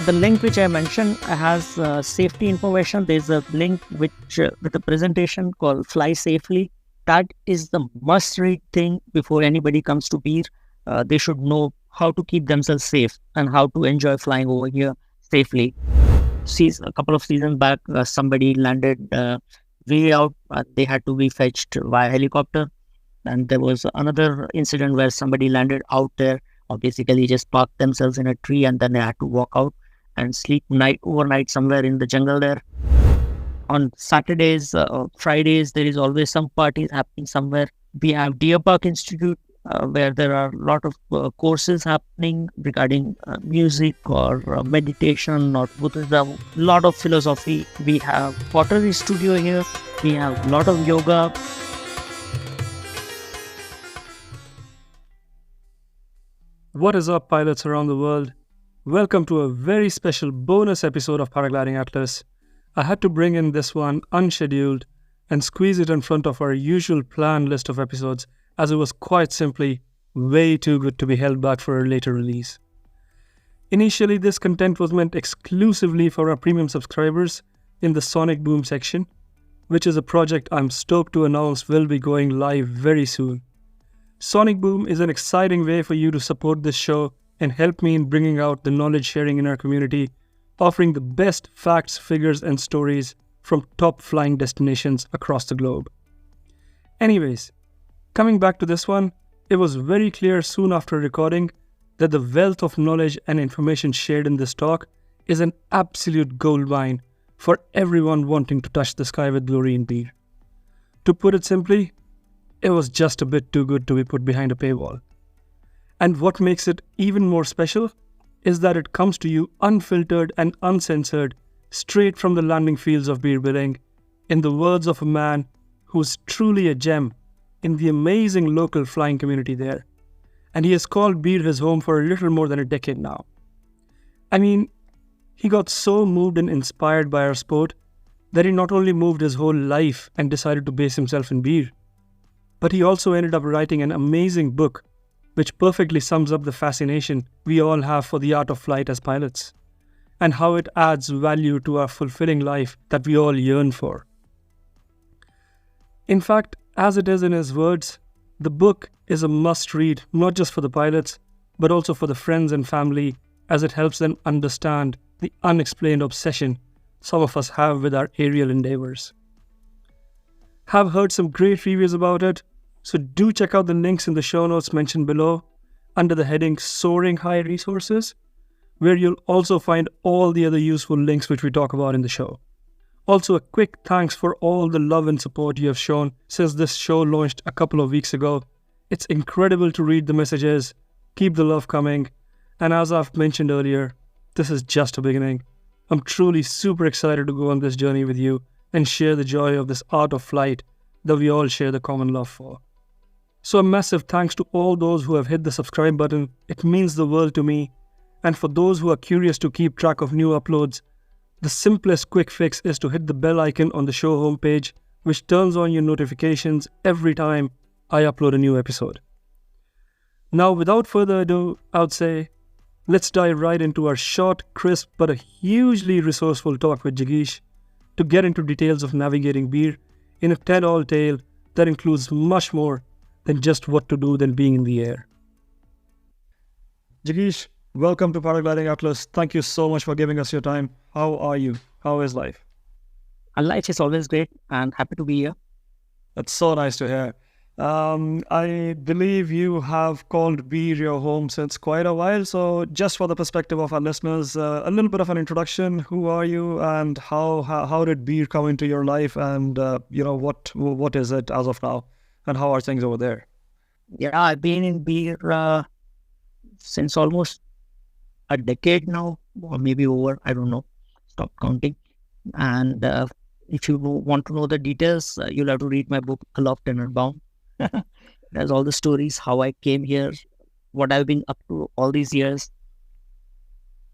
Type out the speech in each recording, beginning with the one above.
The link which I mentioned has safety information. There's a link with a presentation called Fly Safely. That is the must-read thing before anybody comes to Bir. They should know how to keep themselves safe and how to enjoy flying over here safely. A couple of seasons back, somebody landed way out. They had to be fetched via helicopter. And there was another incident where somebody landed out there, or basically just parked themselves in a tree, and then they had to walk out and sleep overnight somewhere in the jungle there. On Saturdays or Fridays, there is always some parties happening somewhere. We have Deer Park Institute, where there are a lot of courses happening regarding music or meditation or Buddhism, a lot of philosophy. We have pottery studio here. We have a lot of yoga. What is up, pilots around the world? Welcome to a very special bonus episode of Paragliding Atlas. I had to bring in this one unscheduled and squeeze it in front of our usual planned list of episodes, as it was quite simply way too good to be held back for a later release. Initially, this content was meant exclusively for our premium subscribers in the Sonic Boom section, which is a project I'm stoked to announce will be going live very soon. Sonic Boom is an exciting way for you to support this show and help me in bringing out the knowledge sharing in our community, offering the best facts, figures, and stories from top flying destinations across the globe. Anyways, coming back to this one, it was very clear soon after recording that the wealth of knowledge and information shared in this talk is an absolute goldmine for everyone wanting to touch the sky with glory in Bir. To put it simply, it was just a bit too good to be put behind a paywall. And what makes it even more special is that it comes to you unfiltered and uncensored, straight from the landing fields of Bir Billing, in the words of a man who's truly a gem in the amazing local flying community there. And he has called Bir his home for a little more than a decade now. I mean, he got so moved and inspired by our sport that he not only moved his whole life and decided to base himself in Bir, but he also ended up writing an amazing book which perfectly sums up the fascination we all have for the art of flight as pilots, and how it adds value to our fulfilling life that we all yearn for. In fact, as it is in his words, the book is a must-read not just for the pilots, but also for the friends and family, as it helps them understand the unexplained obsession some of us have with our aerial endeavors. Have heard some great reviews about it, so do check out the links in the show notes mentioned below under the heading Soaring High Resources, where you'll also find all the other useful links which we talk about in the show. Also, a quick thanks for all the love and support you have shown since this show launched a couple of weeks ago. It's incredible to read the messages, keep the love coming, and as I've mentioned earlier, this is just a beginning. I'm truly super excited to go on this journey with you and share the joy of this art of flight that we all share the common love for. So a massive thanks to all those who have hit the subscribe button. It means the world to me. And for those who are curious to keep track of new uploads, the simplest quick fix is to hit the bell icon on the show homepage, which turns on your notifications every time I upload a new episode. Now, without further ado, I would say, let's dive right into our short, crisp, but a hugely resourceful talk with Jigish to get into details of navigating Bir in a tell-all tale that includes much more than just what to do than being in the air. Jigish, welcome to Paragliding Atlas. Thank you so much for giving us your time. How are you? How is life? Life is always great and happy to be here. That's so nice to hear. I believe you have called Bir your home since quite a while. So just for the perspective of our listeners, a little bit of an introduction. Who are you and how did Bir come into your life, and what is it as of now, and how are things over there? Yeah, I've been in Bir since almost a decade now, or maybe over, I don't know, stop counting. And if you want to know the details, you'll have to read my book, Aloft and Unbound. There's all the stories, how I came here, what I've been up to all these years,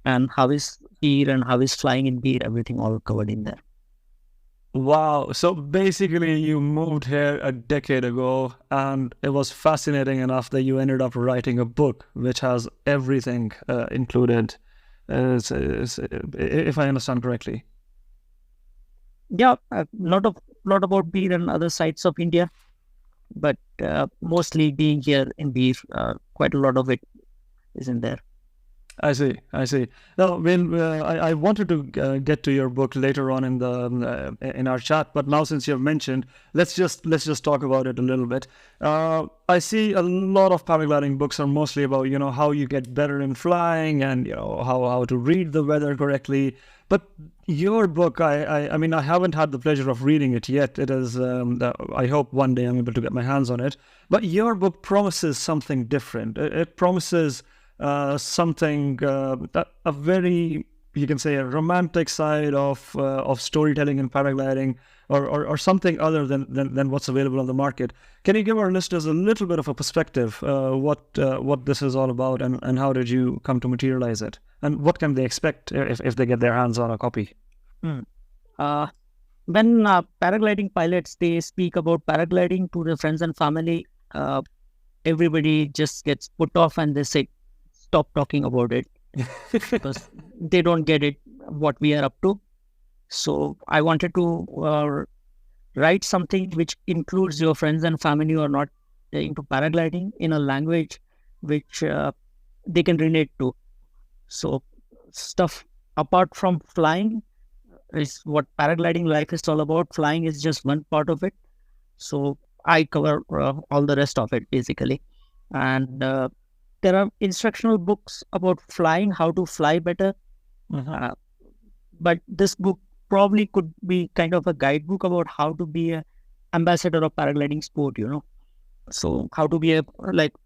and how is Bir and how is flying in Bir, everything all covered in there. Wow. So basically you moved here a decade ago, and it was fascinating enough that you ended up writing a book which has everything included. if I understand correctly. Yeah, lot about beer and other sides of India, but mostly being here in beer, quite a lot of it is in there. I see. I see. Now, I wanted to get to your book later on in the in our chat, but now since you've mentioned, let's just talk about it a little bit. I see a lot of paragliding books are mostly about how you get better in flying and how to read the weather correctly. But your book, I mean, I haven't had the pleasure of reading it yet. It is. I hope one day I'm able to get my hands on it. But your book promises something different. It promises something a very, you can say, a romantic side of storytelling and paragliding, or something other than what's available on the market. Can you give our listeners a little bit of a perspective what this is all about, and how did you come to materialize it, and what can they expect if they get their hands on a copy? Uh, when paragliding pilots, they speak about paragliding to their friends and family, everybody just gets put off and they say, stop talking about it, because they don't get it, what we are up to. So I wanted to write something which includes your friends and family who are not into paragliding in a language which they can relate to. So stuff apart from flying is what paragliding life is all about. Flying is just one part of it. So I cover all the rest of it basically. And there are instructional books about flying, how to fly better. But this book probably could be kind of a guidebook about how to be an ambassador of paragliding sport, So how to be a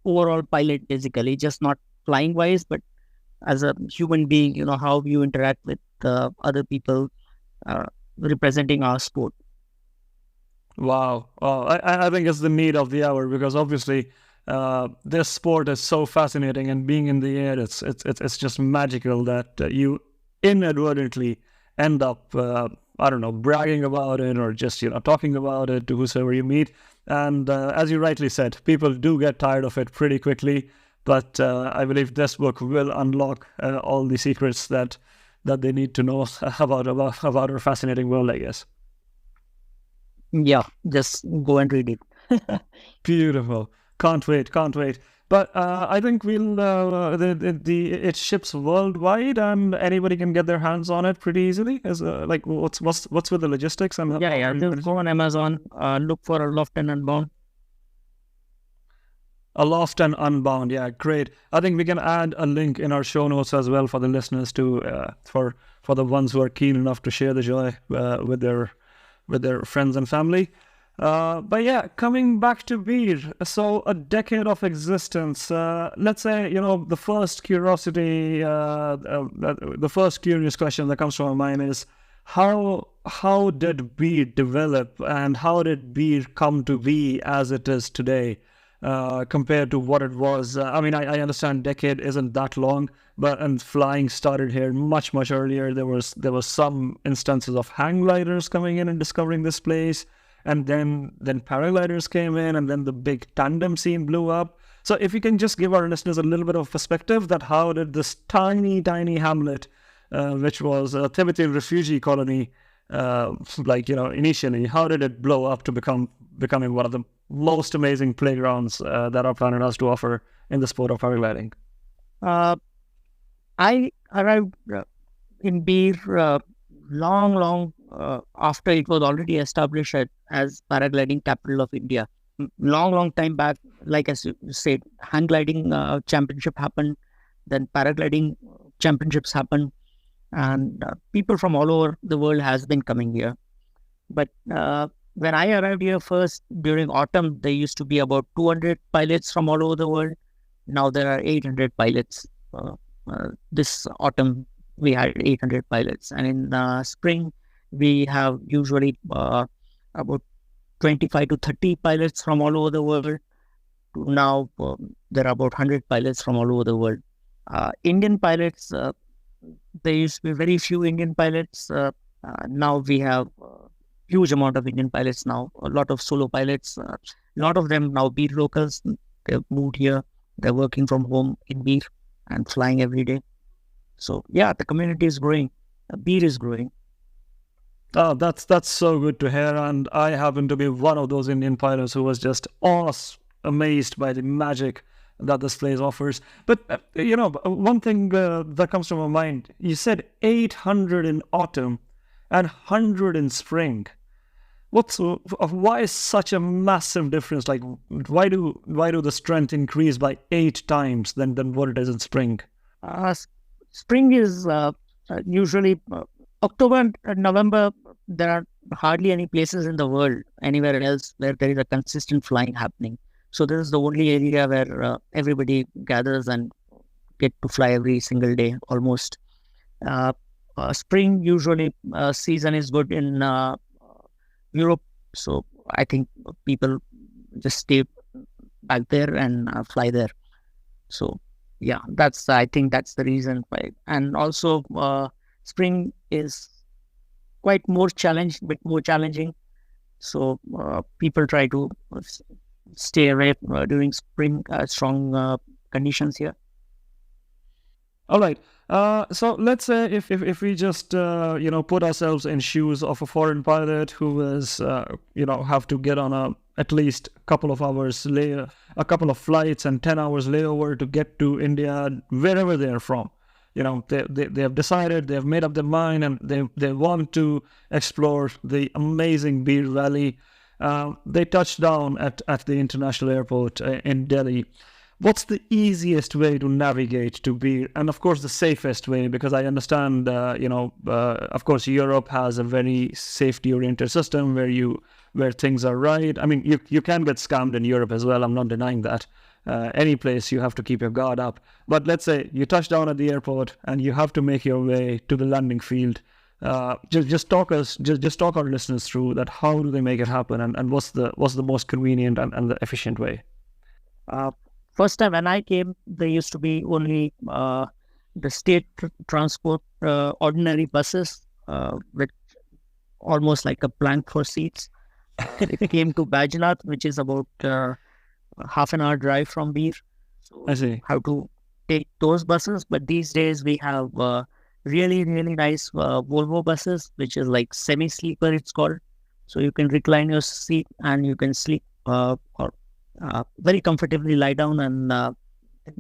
overall pilot, basically, just not flying wise, but as a human being, how you interact with other people representing our sport. Wow. I think it's the need of the hour, because obviously this sport is so fascinating, and being in the air, it's just magical that you inadvertently end up I don't know, bragging about it, or just talking about it to whosoever you meet. And as you rightly said, people do get tired of it pretty quickly. But I believe this book will unlock all the secrets that they need to know about our fascinating world, I guess. Yeah, just go and read it. Beautiful. Can't wait. But I think we'll it ships worldwide, and anybody can get their hands on it pretty easily. Is what's with the logistics? Yeah. Just go on Amazon, look for Aloft and Unbound. Aloft and Unbound, yeah, great. I think we can add a link in our show notes as well for the listeners to for the ones who are keen enough to share the joy with their friends and family. But yeah, coming back to Bir, so a decade of existence. Let's say, the first curiosity, the first curious question that comes to my mind is, how did Bir develop, and how did Bir come to be as it is today, compared to what it was? I mean, I understand decade isn't that long, and flying started here much earlier. There was some instances of hang gliders coming in and discovering this place. And then paragliders came in, and then the big tandem scene blew up. So if you can just give our listeners a little bit of perspective, that how did this tiny hamlet, which was a Tibetan refugee colony, initially, how did it blow up to becoming one of the most amazing playgrounds that our planet has to offer in the sport of paragliding? I arrived in Bir long after it was already established as paragliding capital of India. Long time back, like as you said, hang gliding championship happened, then paragliding championships happened, and people from all over the world has been coming here. But when I arrived here first during autumn, there used to be about 200 pilots from all over the world. Now there are 800 pilots. This autumn we had 800 pilots, and in spring we have usually about 25 to 30 pilots from all over the world. Now there are about 100 pilots from all over the world. Indian pilots, there used to be very few Indian pilots. Now we have huge amount of Indian pilots now. A lot of solo pilots. A lot of them now Bir locals. They've moved here. They're working from home in Bir and flying every day. So yeah, the community is growing. Beer is growing. Oh, that's so good to hear. And I happen to be one of those Indian pilots who was just amazed by the magic that this place offers. But one thing that comes to my mind, you said 800 in autumn and 100 in spring. Why is such a massive difference? Like, why do the strength increase by 8 times than what it is in spring? Spring is usually October and November. There are hardly any places in the world anywhere else where there is a consistent flying happening. So this is the only area where everybody gathers and get to fly every single day almost. Spring usually season is good in Europe, so I think people just stay back there and fly there. So yeah, I think that's the reason why. And also spring is quite bit more challenging. So people try to stay away during spring strong conditions here. All right. So let's say if we just put ourselves in shoes of a foreign pilot who is have to get on at least a couple of hours a couple of flights and 10 hours layover to get to India, wherever they are from. They have decided, they have made up their mind, and they want to explore the amazing Bir Valley. They touched down at the international airport in Delhi. What's the easiest way to navigate to Bir, and of course the safest way? Because I understand, of course Europe has a very safety-oriented system where things are right. I mean, you can get scammed in Europe as well. I'm not denying that. Any place you have to keep your guard up. But let's say you touch down at the airport and you have to make your way to the landing field. Just talk our listeners through that. How do they make it happen, and what's the most convenient and the efficient way? First time when I came, there used to be only the state transport ordinary buses with almost like a plank for seats. It came to Bajnath, which is about half an hour drive from Bir. So I see. how to take those buses. But these days we have really, really nice Volvo buses, which is like semi-sleeper, it's called. So you can recline your seat and you can sleep or very comfortably lie down. And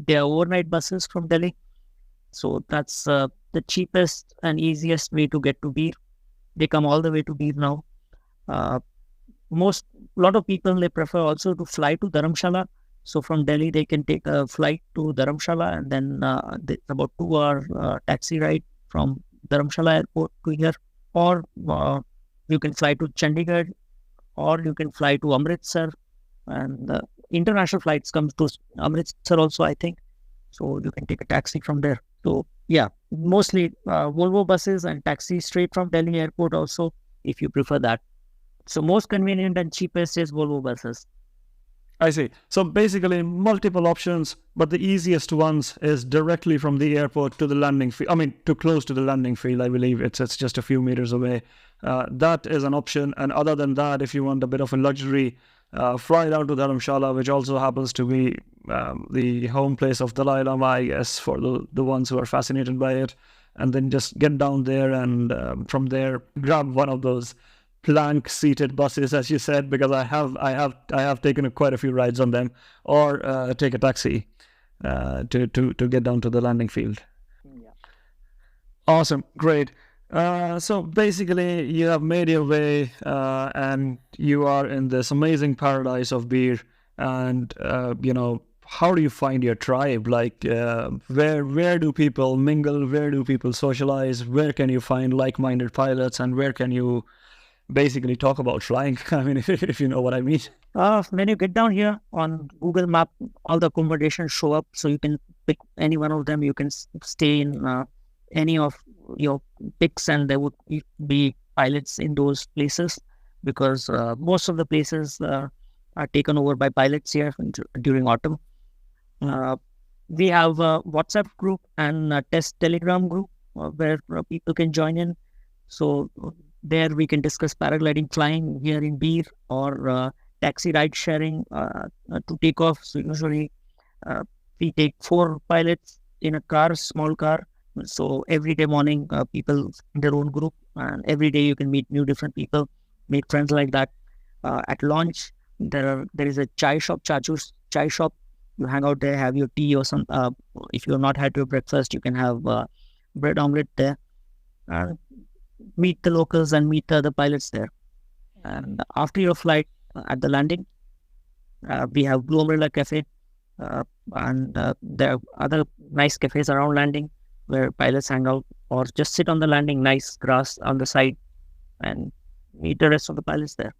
they are overnight buses from Delhi. So that's the cheapest and easiest way to get to Bir. They come all the way to Bir now. Lot of people, they prefer also to fly to Dharamshala. So from Delhi, they can take a flight to Dharamshala, and then it's about 2 hour taxi ride from Dharamshala airport to here. Or you can fly to Chandigarh, or you can fly to Amritsar. And international flights come to Amritsar also, I think. So you can take a taxi from there. So yeah, mostly Volvo buses and taxi straight from Delhi airport also, if you prefer that. So most convenient and cheapest is Volvo buses. I see. So basically multiple options, but the easiest ones is directly from the airport to the landing field. I mean, too close to the landing field, I believe it's just a few meters away. That is an option. And other than that, if you want a bit of a luxury, fly down to Dharamshala, which also happens to be the home place of Dalai Lama, I guess, for the ones who are fascinated by it. And then just get down there and from there, grab one of those plank seated buses, as you said, because I have taken quite a few rides on them, or take a taxi to get down to the landing field. Yeah. Awesome, great. So basically, you have made your way, and you are in this amazing paradise of Bir. And how do you find your tribe? Like, where do people mingle? Where do people socialize? Where can you find like-minded pilots? And where can you basically talk about flying? I mean, if you know what I mean. When you get down here on Google Map, all the accommodations show up, so you can pick any one of them. You can stay in any of your picks, and there would be pilots in those places, because most of the places are taken over by pilots here during autumn. We have a WhatsApp group and a test Telegram group where people can join in. So there we can discuss paragliding flying here in Bir, or taxi ride sharing to takeoff. So usually we take 4 pilots in a car, small car, So every day morning, people in their own group, and every day you can meet new different people, make friends like that. At lunch, there is a chai shop, Chachu's chai shop. You hang out there, have your tea or some. If you're not had your breakfast, you can have bread omelette there. And meet the locals and meet the other pilots there. And after your flight, at the landing, we have Blue Umbrella Cafe, and there are other nice cafes around landing where pilots hang out or just sit on the landing, nice grass on the side, and meet the rest of the pilots there.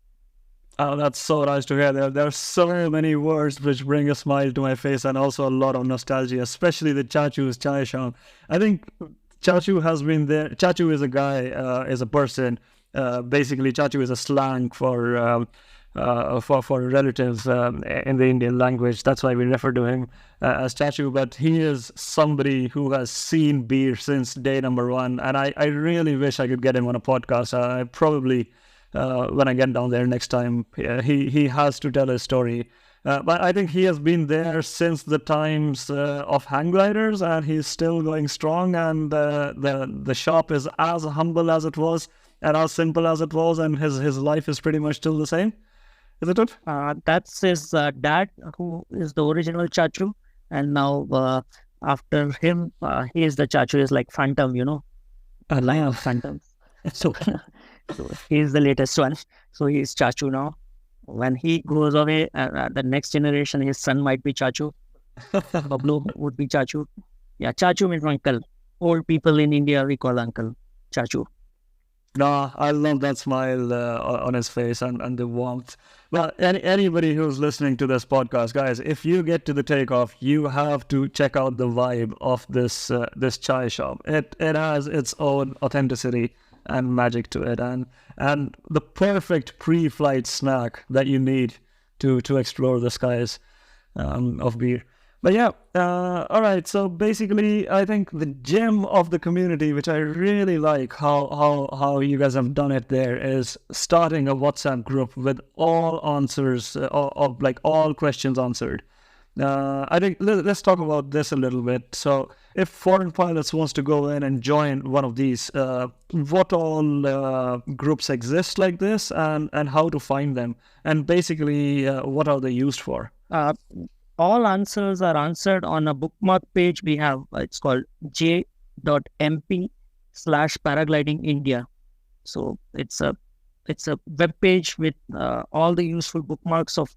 Oh, that's so nice to hear. There are so many words which bring a smile to my face and also a lot of nostalgia, especially the Chachu's chai shop. I think Chachu has been there. Chachu is a guy, is a person. Basically, Chachu is a slang for relatives in the Indian language. That's why we refer to him as Chachu. But he is somebody who has seen beer since day number one, and I really wish I could get him on a podcast. I probably. When I get down there next time, he has to tell his story. But I think he has been there since the times of hang gliders, and he's still going strong. And the shop is as humble as it was, and as simple as it was, and his life is pretty much still the same. Is it good? That's his dad, who is the original Chachu, and now after him, he is the Chachu. Is like Phantom, a line of phantoms. So. So he's the latest one. So he's Chachu now. When he goes away, the next generation, his son might be Chachu. Bablu would be Chachu. Yeah, Chachu means uncle. Old people in India, we call uncle Chachu. No, I love that smile on his face and the warmth. Well, anybody who's listening to this podcast, guys, if you get to the takeoff, you have to check out the vibe of this chai shop. It has its own authenticity and magic to it, and the perfect pre-flight snack that you need to explore the skies of beer. But yeah, all right. So basically, I think the gem of the community, which I really like how you guys have done it there, is starting a WhatsApp group with all answers of like all questions answered. I think let's talk about this a little bit. So if foreign pilots wants to go in and join one of these, what all groups exist like this, and how to find them, and basically what are they used for? All answers are answered on a bookmark page we have. It's called j.mp/paragliding India. So it's a web page with all the useful bookmarks of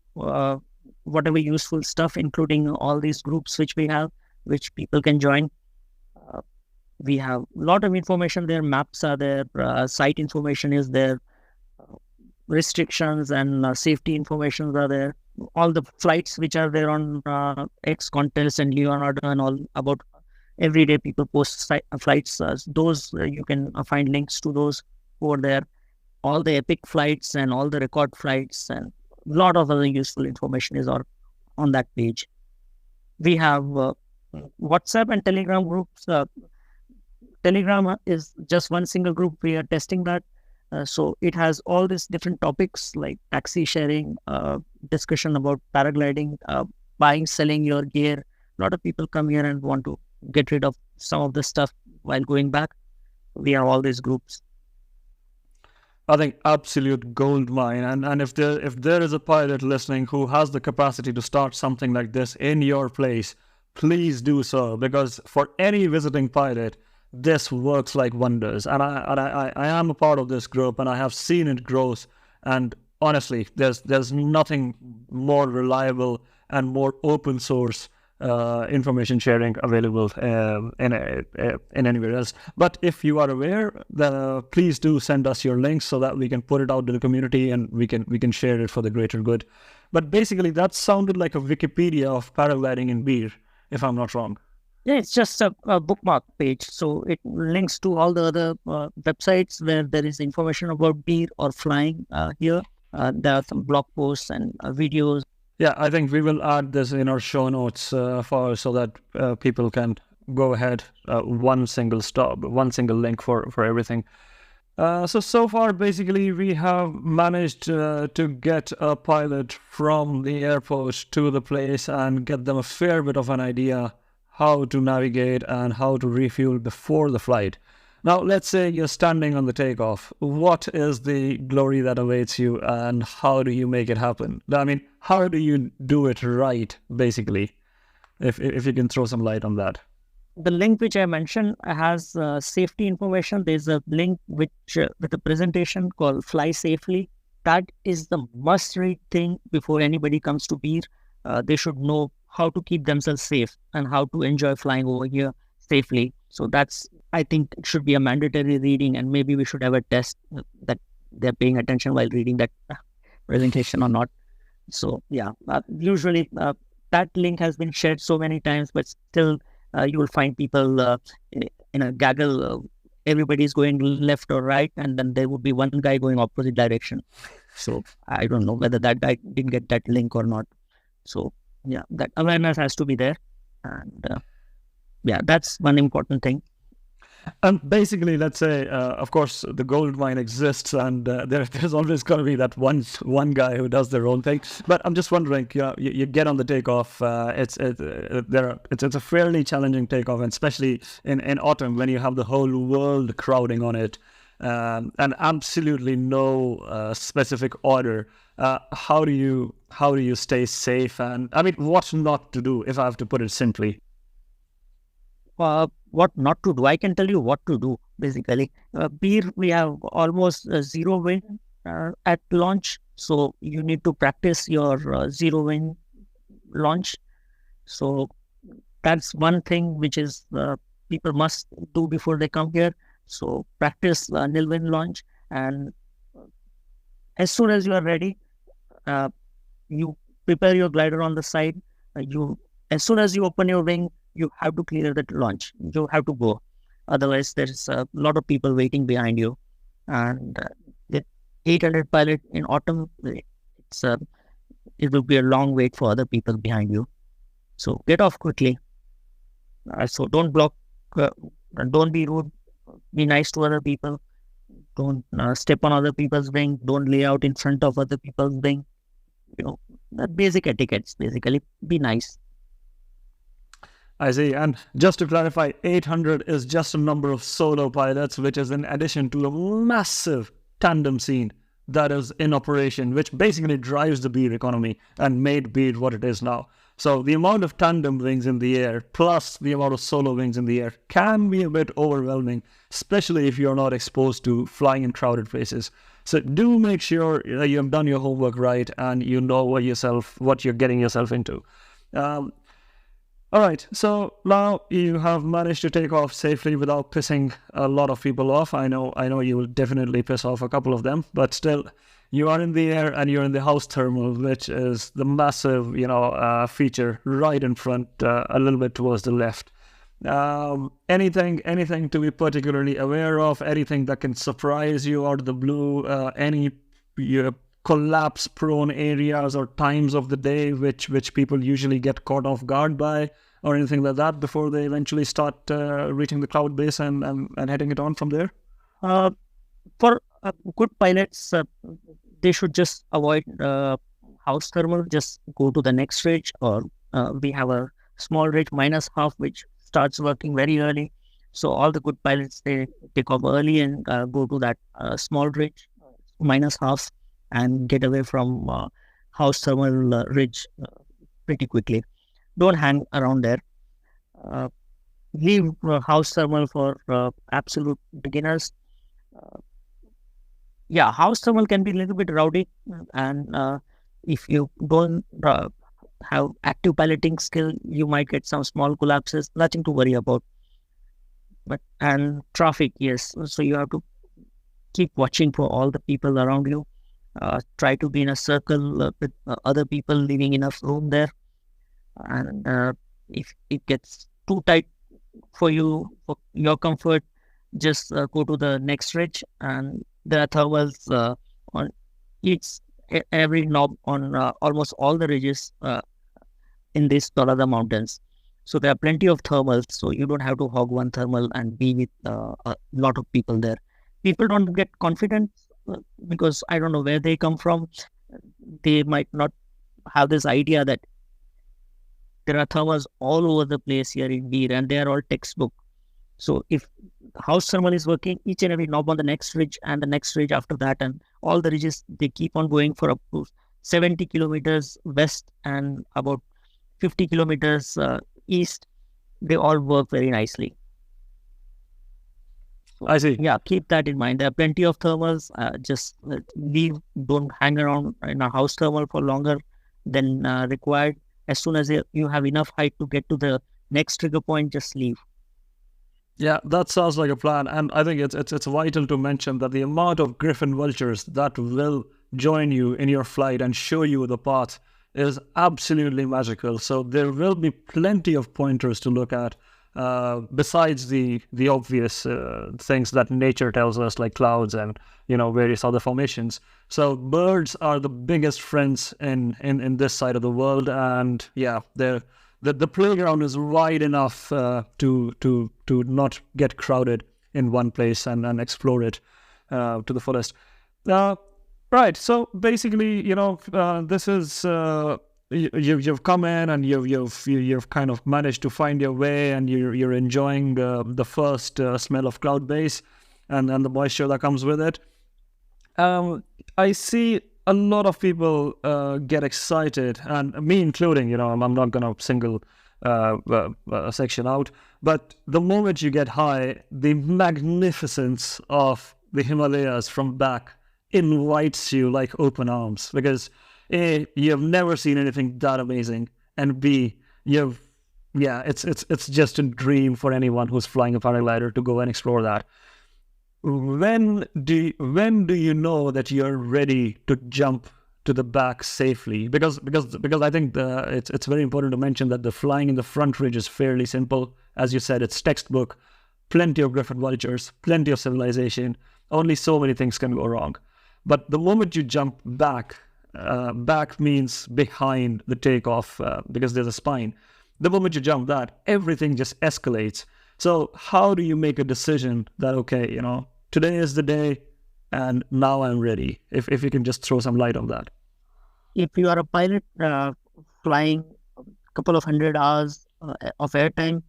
whatever useful stuff, including all these groups which we have, which people can join. We have a lot of information there. Maps are there. Site information is there. Restrictions and safety information are there. All the flights which are there on X Contest and Leonardo and all about every day people post flights. Those you can find links to those over there. All the epic flights and all the record flights and a lot of other useful information is on that page. We have WhatsApp and Telegram groups. Telegram is just one single group. We are testing that. So it has all these different topics like taxi sharing, discussion about paragliding, buying, selling your gear. A lot of people come here and want to get rid of some of the stuff while going back. We have all these groups. I think absolute gold mine. And if there is a pilot listening who has the capacity to start something like this in your place, please do so, because for any visiting pilot, this works like wonders. And I am a part of this group, and I have seen it grow. And honestly, there's nothing more reliable and more open source information sharing available in anywhere else. But if you are aware, please do send us your links so that we can put it out to the community and we can share it for the greater good. But basically, that sounded like a Wikipedia of paragliding in beer, if I'm not wrong. Yeah, it's just a bookmark page. So it links to all the other websites where there is information about beer or flying here. There are some blog posts and videos. Yeah, I think we will add this in our show notes so that people can go ahead, one single link for everything. So far, basically, we have managed to get a pilot from the airport to the place and get them a fair bit of an idea how to navigate, and how to refuel before the flight. Now, let's say you're standing on the takeoff. What is the glory that awaits you, and how do you make it happen? I mean, how do you do it right, basically? If you can throw some light on that. The link which I mentioned has safety information. There's a link which with a presentation called Fly Safely. That is the must-read thing before anybody comes to Bir. They should know how to keep themselves safe and how to enjoy flying over here safely. So that's, I think, it should be a mandatory reading, and maybe we should have a test that they're paying attention while reading that presentation or not. So yeah, usually that link has been shared so many times, but still you will find people in a gaggle. Everybody's going left or right, and then there would be one guy going opposite direction. So I don't know whether that guy didn't get that link or not. So yeah, that awareness has to be there, and yeah, that's one important thing. And basically, let's say, of course, the gold mine exists, and there's always going to be that one guy who does their own thing. But I'm just wondering, you get on the takeoff. It's a fairly challenging takeoff, and especially in autumn when you have the whole world crowding on it, and absolutely no specific order. How do you stay safe? And I mean, what not to do, if I have to put it simply? What not to do? I can tell you what to do. Basically, Bir, we have almost zero wind at launch, so you need to practice your zero wind launch. So that's one thing which is people must do before they come here. So practice nil wind launch, and as soon as you are ready, you prepare your glider on the side. As soon as you open your wing, you have to clear that launch. You have to go. Otherwise, there's a lot of people waiting behind you. And with 800 pilot in autumn, it will be a long wait for other people behind you. So get off quickly. So don't block. Don't be rude. Be nice to other people. Don't step on other people's wing. Don't lay out in front of other people's wing. That basic etiquettes. Basically, be nice. I see. And just to clarify, 800 is just a number of solo pilots, which is in addition to a massive tandem scene that is in operation, which basically drives the Bir economy and made Bir what it is now. So the amount of tandem wings in the air plus the amount of solo wings in the air can be a bit overwhelming, especially if you're not exposed to flying in crowded places. So do make sure you have done your homework right and you know what you're getting yourself into. All right, so now you have managed to take off safely without pissing a lot of people off. I know you will definitely piss off a couple of them, but still, you are in the air and you're in the house thermal, which is the massive, feature right in front, a little bit towards the left. Anything to be particularly aware of? Anything that can surprise you out of the blue? Any collapse-prone areas or times of the day which people usually get caught off guard by, or anything like that before they eventually start reaching the cloud base and heading it on from there? For good pilots, they should just avoid house thermal. Just go to the next ridge, or we have a small ridge minus half which starts working very early. So all the good pilots, they take off early and go to that small ridge minus half and get away from house thermal ridge pretty quickly. Don't hang around there. Leave house thermal for absolute beginners. House thermal can be a little bit rowdy, and if you don't have active piloting skill, you might get some small collapses. Nothing to worry about. And traffic, yes. So you have to keep watching for all the people around you. Try to be in a circle with other people, leaving enough room there. And if it gets too tight for you, for your comfort, just go to the next ridge, and there are thermals on every knob on almost all the ridges in these Tolada mountains. So there are plenty of thermals, so you don't have to hog one thermal and be with a lot of people there. People don't get confident because I don't know where they come from. They might not have this idea that There are thermals all over the place here in Bir, and they are all textbook. So if house thermal is working, each and every knob on the next ridge and the next ridge after that, and all the ridges, they keep on going for up to 70 kilometers west and about 50 kilometers east. They all work very nicely. I see. Yeah, keep that in mind. There are plenty of thermals. Just leave, don't hang around in a house thermal for longer than required. As soon as you have enough height to get to the next trigger point, just leave. Yeah, that sounds like a plan, and I think it's vital to mention that the amount of griffin vultures that will join you in your flight and show you the path is absolutely magical. So there will be plenty of pointers to look at, besides the obvious things that nature tells us, like clouds and various other formations. So birds are the biggest friends in this side of the world, and yeah, the playground is wide enough to not get crowded in one place and explore it to the fullest. Right. So basically, this is you've come in and you've kind of managed to find your way, and you're enjoying the first smell of cloud base and the moisture that comes with it. I see a lot of people get excited, and me including. I'm not going to single a section out, but the moment you get high, the magnificence of the Himalayas from back invites you like open arms, because A, you've never seen anything that amazing, and B, it's just a dream for anyone who's flying a paraglider to go and explore that. When do you know that you're ready to jump to the back safely? Because I think it's very important to mention that the flying in the front ridge is fairly simple. As you said, it's textbook, plenty of griffin vultures, plenty of civilization. Only so many things can go wrong. But the moment you jump back, back means behind the takeoff, because there's a spine. The moment you jump that, everything just escalates. So how do you make a decision that, okay, today is the day and now I'm ready? If you can just throw some light on that. If you are a pilot flying a couple of 100 hours of airtime,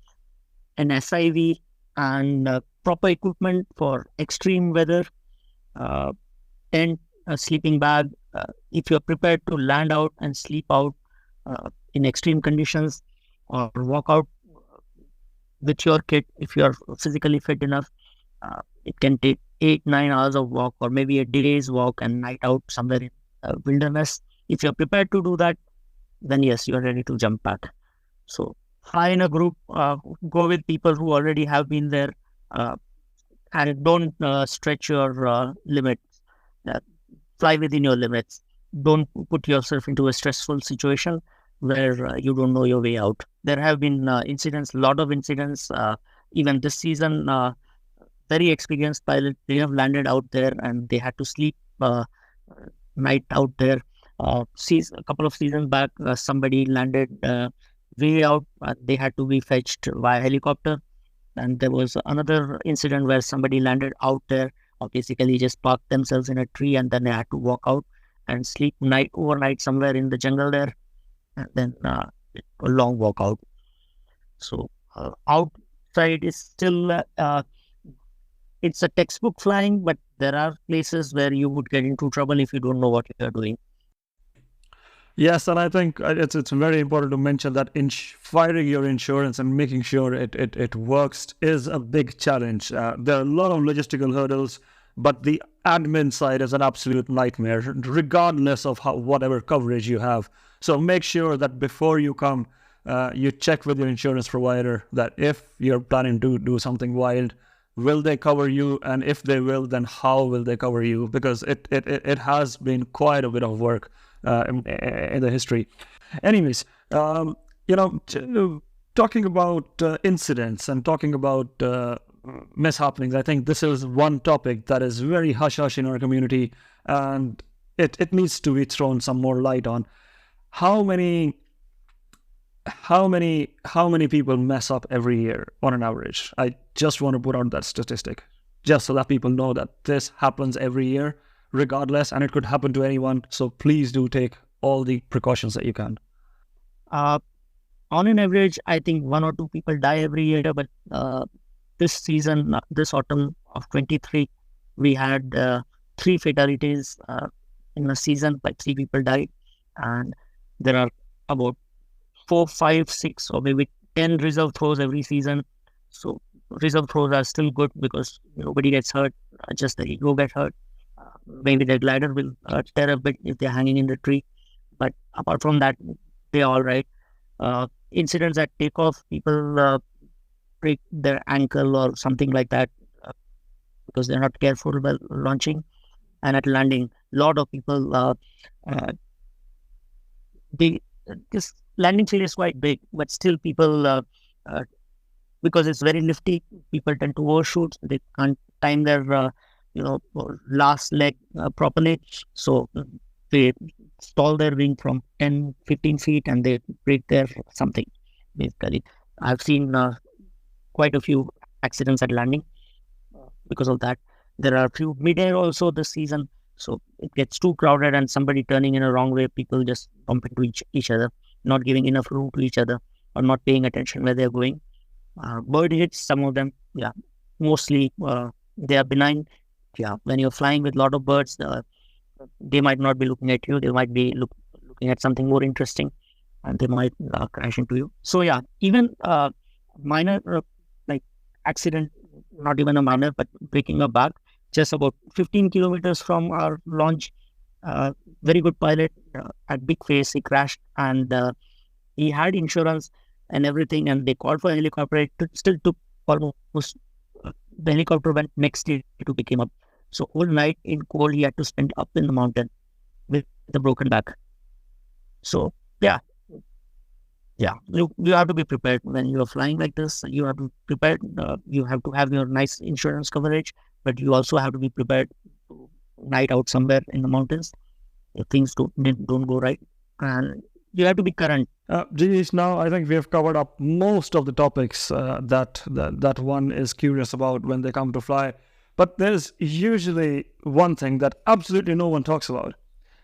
an SIV, and proper equipment for extreme weather, tent, a sleeping bag, if you're prepared to land out and sleep out in extreme conditions, or walk out with your kit, if you're physically fit enough, it can take 8-9 hours of walk, or maybe a day's walk and night out somewhere in wilderness. If you're prepared to do that, then yes, you're ready to jump back. So fly in a group, go with people who already have been there, and don't stretch your limits. Fly within your limits. Don't put yourself into a stressful situation where you don't know your way out. There have been incidents, a lot of incidents, even this season. Very experienced pilots, they have landed out there and they had to sleep night out there. A couple of seasons back, somebody landed way out. They had to be fetched via helicopter. And there was another incident where somebody landed out there, or basically just parked themselves in a tree, and then they had to walk out and sleep overnight somewhere in the jungle there, and then a long walk out. So outside is still it's a textbook flying, but there are places where you would get into trouble if you don't know what you're doing. Yes, and I think it's very important to mention that firing your insurance and making sure it works is a big challenge. There are a lot of logistical hurdles, but the admin side is an absolute nightmare, regardless of whatever coverage you have. So make sure that before you come, you check with your insurance provider that if you're planning to do something wild, will they cover you? And if they will, then how will they cover you? Because it has been quite a bit of work in the history. Anyways, talking about incidents and talking about mishappenings, I think this is one topic that is very hush-hush in our community, and it needs to be thrown some more light on. How many people mess up every year on an average? I just want to put out that statistic, just so that people know that this happens every year, regardless, and it could happen to anyone. So please do take all the precautions that you can. On on an average, I think 1 or 2 people die every year. But this season, this autumn of 23, we had 3 fatalities in a season. Like 3 people died, and there are about 4, 5, 6, or maybe 10 reserve throws every season. So reserve throws are still good because nobody gets hurt. Just the ego get hurt. Maybe the glider will tear a bit if they're hanging in the tree. But apart from that, they're all right. Incidents at takeoff, people break their ankle or something like that because they're not careful while launching. And at landing, a lot of people, this landing field is quite big, but still people, because it's very lifty, people tend to overshoot. They can't time their, last leg properly. So they stall their wing from 10, 15 feet and they break their something, basically. I've seen quite a few accidents at landing because of that. There are a few mid-air also this season. So it gets too crowded and somebody turning in a wrong way, people just bump into each other, not giving enough room to each other or not paying attention where they're going. Bird hits, some of them, mostly they are benign. When you're flying with a lot of birds, they might not be looking at you. They might be looking at something more interesting and they might crash into you. So even minor like accident, not even a minor, but breaking a back, just about 15 kilometers from our launch. Very good pilot at Big Face. He crashed and he had insurance and everything, and they called for a helicopter. It still took almost, the helicopter went next day to pick him up. So all night in cold, he had to spend up in the mountain with the broken back. So you have to be prepared when you are flying like this. You have to be prepared. You have to have your nice insurance coverage, but you also have to be prepared to night out somewhere in the mountains if things don't go right, and you have to be current. Jigish, now I think we have covered up most of the topics that one is curious about when they come to fly. But there's usually one thing that absolutely no one talks about,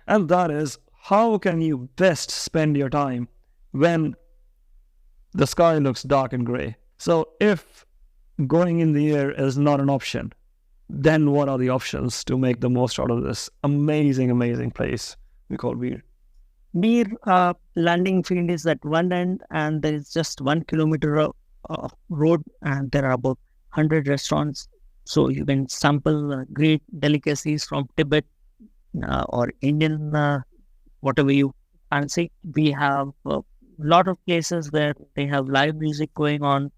and that is how can you best spend your time when the sky looks dark and grey. So if going in the air is not an option, then what are the options to make the most out of this amazing place we call Bir? Bir landing field is at one end, and there is just 1 kilometer of road, and there are about 100 restaurants. So you can sample great delicacies from Tibet or Indian, whatever you fancy. We have a lot of places where they have live music going on.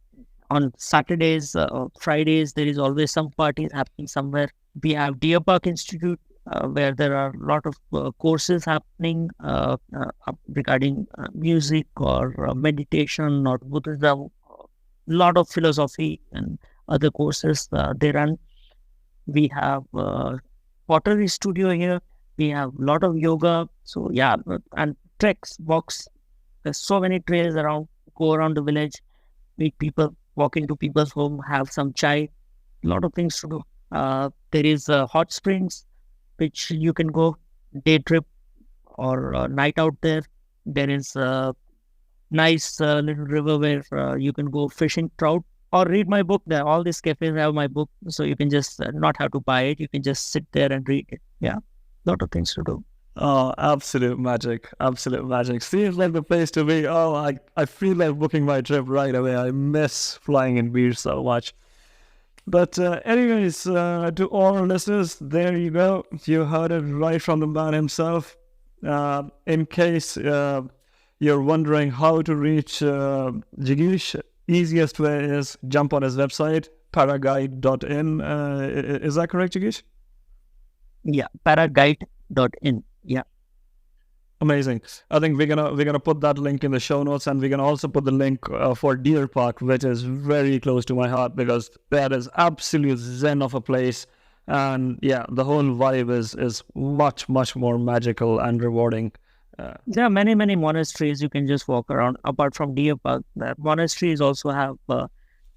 On Saturdays or Fridays, there is always some parties happening somewhere. We have Deer Park Institute, where there are a lot of courses happening regarding music or meditation or Buddhism. A lot of philosophy and other courses they run. We have pottery studio here. We have a lot of yoga. So and treks, walks. There's so many trails around. Go around the village, meet people, walk into people's home, have some chai. A lot of things to do. There is hot springs, which you can go day trip or night out there. There is a nice little river where you can go fishing trout or read my book. There, all these cafes have my book, so you can just not have to buy it. You can just sit there and read it. Lot of things to do. Oh, absolute magic. Seems like the place to be. Oh, I feel like booking my trip right away. I miss flying in Bir so much. But anyways, to all our listeners, there you go. You heard it right from the man himself. In case you're wondering how to reach Jigish, easiest way is jump on his website, paraguide.in. Is that correct, Jigish? Paraguide.in. Amazing. I think we're gonna put that link in the show notes, and we're gonna also put the link for Deer Park, which is very close to my heart because that is absolute zen of a place, and the whole vibe is much more magical and rewarding. There are many monasteries you can just walk around. Apart from Deer Park, the monasteries also have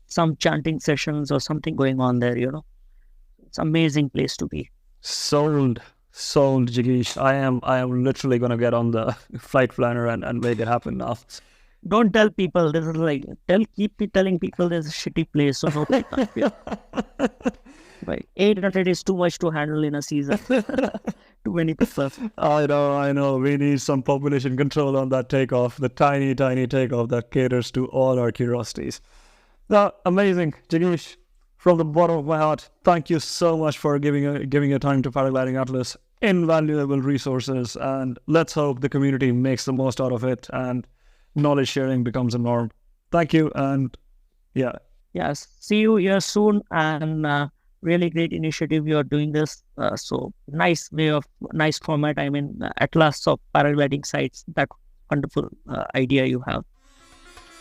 some chanting sessions or something going on there. It's an amazing place to be. Sold, Jigish. I am literally gonna get on the flight planner and make it happen now. Don't tell people this is like, keep telling people this is a shitty place. So no, right. 800 is too much to handle in a season. Too many people. I know. We need some population control on that takeoff, the tiny takeoff that caters to all our curiosities. Now, amazing, Jigish. From the bottom of my heart, thank you so much for giving your time to Paragliding Atlas. Invaluable resources, and let's hope the community makes the most out of it and knowledge sharing becomes a norm. Thank you, and yeah. Yes, see you here soon, and really great initiative you are doing this. So nice format. I mean, Atlas of paragliding sites. That wonderful idea you have.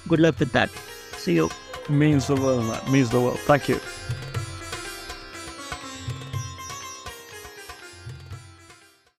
Good luck with that. See you. Means the world, man. Means the world. Thank you.